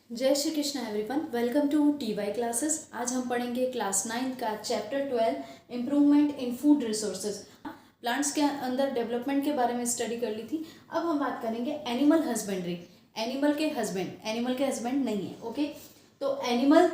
जय Shri Krishna everyone, welcome to TY classes. आज हम पढ़ेंगे क्लास 9 का chapter 12 improvement in food resources. Plants के अंदर डेवलपमेंट के बारे में स्टडी कर ली थी। अब हम बात करेंगे एनिमल हस्बेंड्री। एनिमल के हस्बैंड नहीं है। ओके, तो animal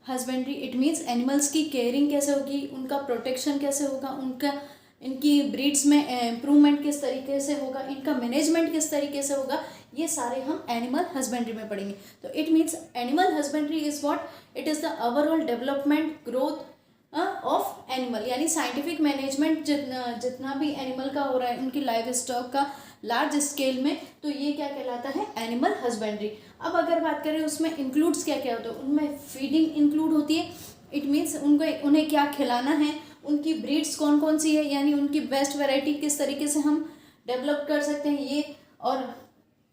husbandry it means animals की केयरिंग कैसे होगी, उनका प्रोटेक्शन कैसे होगा, उनका इनकी ब्रीड्स में इम्प्रूवमेंट किस तरीके से होगा, इनका मैनेजमेंट किस तरीके से होगा, ये सारे हम एनिमल हस्बेंड्री में पढ़ेंगे। तो it means animal husbandry is what, it is the overall development growth of animal, यानी साइंटिफिक मैनेजमेंट जितना भी एनिमल का हो रहा है, उनकी लाइव स्टॉक का लार्ज स्केल में, तो ये क्या कहलाता है, एनिमल हस्बेंड्री। अब अगर बात करें उसमें इंक्लूड्स क्या क्या होता है, उनमें फीडिंग इंक्लूड होती है। इट मीन्स उन्हें क्या खिलाना है, उनकी ब्रीड्स कौन कौन सी है, यानी उनकी बेस्ट वैरायटी किस तरीके से हम डेवलप कर सकते हैं ये, और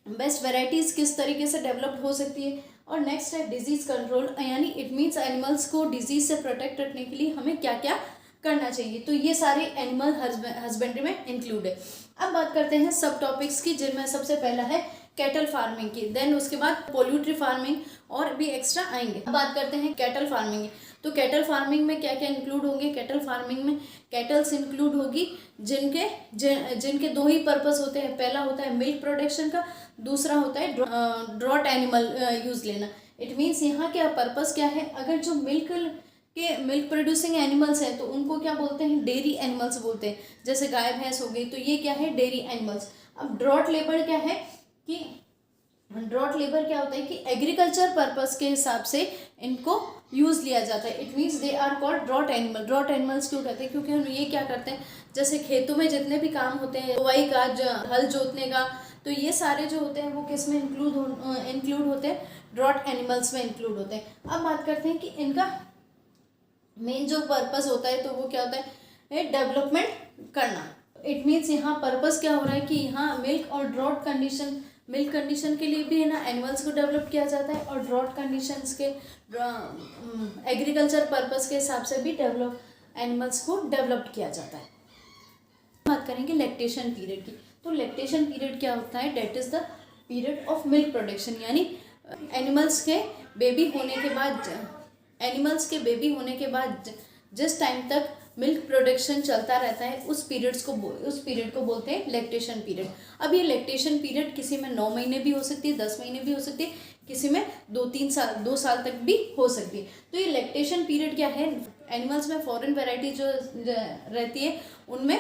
बेस्ट वैरायटीज़ किस तरीके से डेवलप हो सकती है। और नेक्स्ट है डिजीज़ कंट्रोल, यानी इट मीन्स एनिमल्स को डिजीज़ से प्रोटेक्ट रखने के लिए हमें क्या क्या करना चाहिए। तो ये सारे एनिमल हस्बेंड्री में इंक्लूड है। अब बात करते हैं सब टॉपिक्स की, जिनमें सबसे पहला है कैटल फार्मिंग की, देन उसके बाद पोल्यूट्री फार्मिंग और भी एक्स्ट्रा आएंगे। अब बात करते हैं कैटल फार्मिंग। तो कैटल फार्मिंग में क्या क्या इंक्लूड होंगे, कैटल फार्मिंग में कैटल्स इंक्लूड होगी जिनके दो ही पर्पस होते हैं। पहला होता है मिल्क प्रोडक्शन का, दूसरा होता है ड्रॉट एनिमल यूज लेना। इट मीन्स यहाँ क्या पर्पस क्या है, अगर जो मिल्क प्रोड्यूसिंग एनिमल्स हैं तो उनको क्या बोलते हैं, डेयरी एनिमल्स बोलते हैं। जैसे गाय भैंस हो गई, तो ये क्या है, डेयरी एनिमल्स। अब ड्रॉट लेबर क्या है कि ड्रॉट लेबर क्या होता है कि एग्रीकल्चर पर्पस के हिसाब से इनको यूज़ लिया जाता है। It means they are called draught animal. Draught animals क्यों कहते हैं, क्योंकि हम ये क्या करते हैं, जैसे खेतों में जितने भी काम होते हैं, बुआई का, हल जोतने का, तो ये सारे जो होते हैं वो किस में इंक्लूड होते हैं, ड्रॉट एनिमल्स में इंक्लूड होते हैं। अब बात करते हैं कि इनका मेन जो पर्पस होता है तो वो क्या होता है, डेवलपमेंट करना। इट मीन्स यहाँ पर्पस क्या हो रहा है कि यहाँ मिल्क कंडीशन के लिए भी है ना एनिमल्स को डेवलप किया जाता है, और ड्रॉट कंडीशंस के एग्रीकल्चर पर्पस के हिसाब से भी एनिमल्स को डेवलप किया जाता है। बात करेंगे लैक्टेशन पीरियड की। तो लैक्टेशन पीरियड क्या होता है, that is the period of milk production, यानी एनिमल्स के बेबी होने के बाद जिस टाइम तक मिल्क प्रोडक्शन चलता रहता है, उस पीरियड को बोलते हैं लैक्टेशन पीरियड। अब ये लैक्टेशन पीरियड किसी में 9 महीने भी हो सकती है, 10 महीने भी हो सकती है, किसी में 2 साल तक भी हो सकती है। तो ये लैक्टेशन पीरियड क्या है, एनिमल्स में फॉरेन वैरायटी जो रहती है उनमें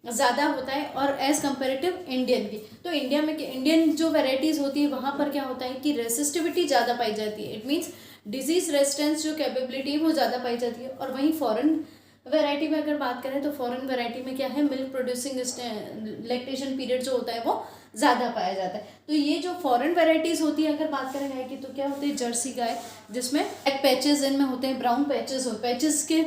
ज़्यादा होता है, और एज़ कम्पेरेटिव इंडियन की। तो इंडियन जो वैराइटीज़ होती है वहाँ पर क्या होता है कि रेसिस्टिविटी ज़्यादा पाई जाती है। इट मीन्स डिजीज़ रेजिस्टेंस जो कैपेबिलिटी है वो ज़्यादा पाई जाती है। और वहीं फॉरेन वैरायटी में अगर बात करें तो फॉरेन वैरायटी में क्या है, मिल्क प्रोड्यूसिंग लैक्टेशन पीरियड जो होता है वो ज़्यादा पाया जाता है। तो ये जो फॉरेन वैराइटीज़ होती है, अगर बात करें गाय की, तो क्या होती है, जर्सी गाय, जिसमें ब्लैक पैचेस इनमें होते हैं, ब्राउन पैचेस के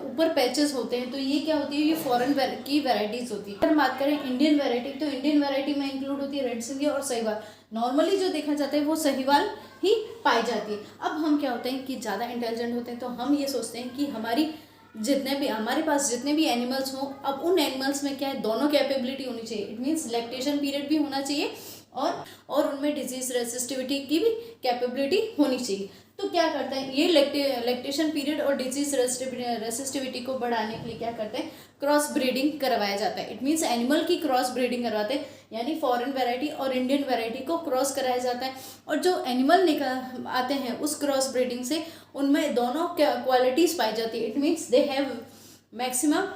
ऊपर पैचेस होते हैं। तो ये क्या होती है, ये फॉरेन की वैराइटीज़ होती है। अगर बात करें इंडियन वैरायटी, तो इंडियन वैरायटी में इंक्लूड होती है रेड सिंधी और सहीवाल। नॉर्मली जो देखा जाता है वो सहीवाल ही पाई जाती है। अब हम क्या होते हैं कि ज़्यादा इंटेलिजेंट होते हैं, तो हम ये सोचते हैं कि हमारे पास जितने भी एनिमल्स हों, अब उन एनिमल्स में क्या है, दोनों कैपेबिलिटी होनी चाहिए। इट मीन्स लैक्टेशन पीरियड भी होना चाहिए और उनमें डिजीज रेसिस्टिविटी की भी कैपेबिलिटी होनी चाहिए। तो क्या करते हैं ये लैक्टेशन पीरियड और डिजीज रेसिस्टिविटी को बढ़ाने के लिए क्या करते हैं, क्रॉस ब्रीडिंग करवाया जाता है। इट मीन्स एनिमल की क्रॉस ब्रीडिंग करवाते हैं, यानी फॉरेन वैरायटी और इंडियन वैरायटी को क्रॉस कराया जाता है। और जो एनिमल आते हैं उस क्रॉस ब्रीडिंग से उनमें दोनों क्वालिटीज़ पाई जाती है। It means they have maximum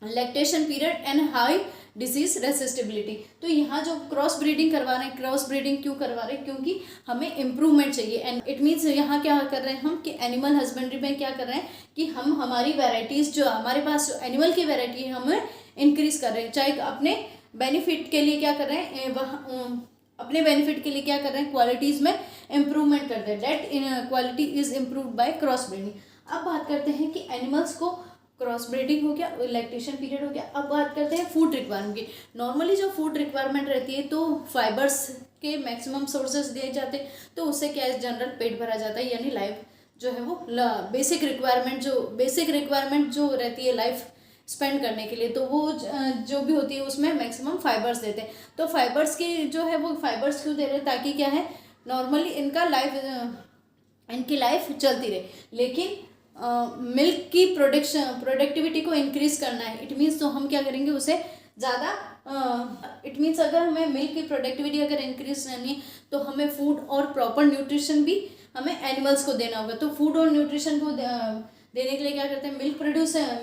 lactation period and high disease resistibility. तो यहाँ जो क्रॉस ब्रीडिंग करवा रहे हैं, क्रॉस ब्रीडिंग क्यों करवा रहे हैं, क्योंकि हमें इम्प्रूवमेंट चाहिए। एंड इट मीन्स यहाँ क्या कर रहे हैं हम कि एनिमल हस्बेंड्री में क्या कर रहे हैं कि हम हमारी वैरायटीज़ जो हमारे पास जो एनिमल की वैरायटी है हमें इंक्रीज कर रहे हैं, चाहे अपने बेनिफिट के लिए क्या कर रहे हैं, अपने बेनिफिट के लिए क्या कर रहे हैं, क्वालिटीज़ में इम्प्रूवमेंट कर रहे हैं। That quality is improved by cross breeding. अब बात करते हैं कि एनिमल्स को क्रॉस ब्रीडिंग हो गया, लैक्टेशन पीरियड हो गया। अब बात करते हैं फूड रिक्वायरमेंट की। नॉर्मली जो फूड रिक्वायरमेंट रहती है तो फाइबर्स के मैक्सिमम सोर्सेज दिए जाते हैं, तो उससे क्या है, जनरल पेट भरा जाता है, यानी लाइफ जो है वो बेसिक रिक्वायरमेंट जो रहती है लाइफ स्पेंड करने के लिए, तो वो जो भी होती है उसमें मैक्सिमम फाइबर्स देते हैं। तो फाइबर्स की जो है वो फाइबर्स क्यों दे रहे हैं, ताकि क्या है नॉर्मली इनकी लाइफ चलती रहे। लेकिन मिल्क की प्रोडक्टिविटी को इंक्रीज करना है, इट मीन्स तो हम क्या करेंगे उसे ज़्यादा, इट मीन्स अगर हमें मिल्क की प्रोडक्टिविटी अगर इंक्रीज करनी है तो हमें फूड और प्रॉपर न्यूट्रिशन भी हमें एनिमल्स को देना होगा। तो फूड और न्यूट्रिशन को देने के लिए क्या करते हैं,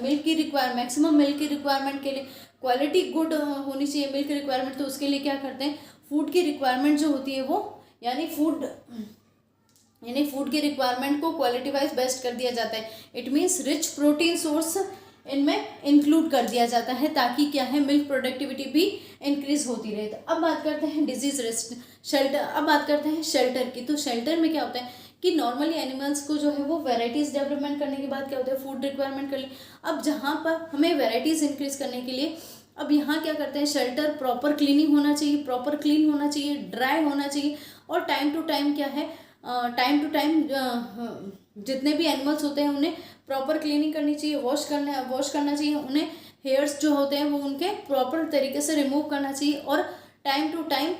मिल्क की मैक्सिमम मिल्क की रिक्वायरमेंट के लिए क्वालिटी गुड होनी चाहिए मिल्क की रिक्वायरमेंट। तो उसके लिए क्या करते हैं, फूड की रिक्वायरमेंट जो होती है वो यानी फूड की रिक्वायरमेंट को क्वालिटी वाइज बेस्ट कर दिया जाता है। It means rich protein source इनमें इंक्लूड कर दिया जाता है, ताकि क्या है मिल्क प्रोडक्टिविटी भी इंक्रीज होती रहे। तो अब बात करते हैं डिजीज रेस्ट शेल्टर, अब बात करते हैं शेल्टर की। तो शेल्टर में क्या होता है कि नॉर्मली एनिमल्स को जो है वो वेराइटीज़ डेवलपमेंट करने के बाद क्या होता है, फूड रिक्वायरमेंट कर ली। अब जहाँ पर हमें वेराइटीज़ इंक्रीज करने के लिए अब यहाँ क्या करते हैं, शेल्टर प्रॉपर क्लीनिंग होना चाहिए, प्रॉपर क्लीन होना चाहिए, ड्राई होना चाहिए, और टाइम टू टाइम क्या है, टाइम टू टाइम जितने भी एनिमल्स होते हैं उन्हें प्रॉपर क्लीनिंग करनी चाहिए, वॉश करना चाहिए, उन्हें हेयर्स जो होते हैं वो उनके प्रॉपर तरीके से रिमूव करना चाहिए, और time to time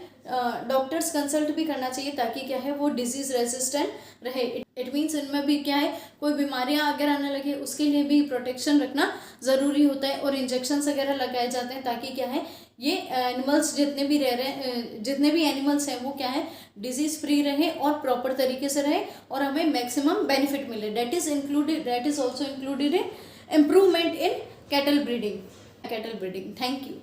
doctors consult भी करना चाहिए, ताकि क्या है वो डिजीज़ रेसिस्टेंट रहे। इट मीन्स इनमें भी क्या है कोई बीमारियां अगर आने लगे उसके लिए भी प्रोटेक्शन रखना ज़रूरी होता है, और इंजेक्शंस वगैरह लगाए जाते हैं, ताकि क्या है ये एनिमल्स जितने भी एनिमल्स हैं वो क्या है डिजीज़ फ्री रहे और प्रॉपर तरीके से रहे, और हमें मैक्सिमम बेनिफिट मिले। That is also included in improvement in cattle breeding. Thank you.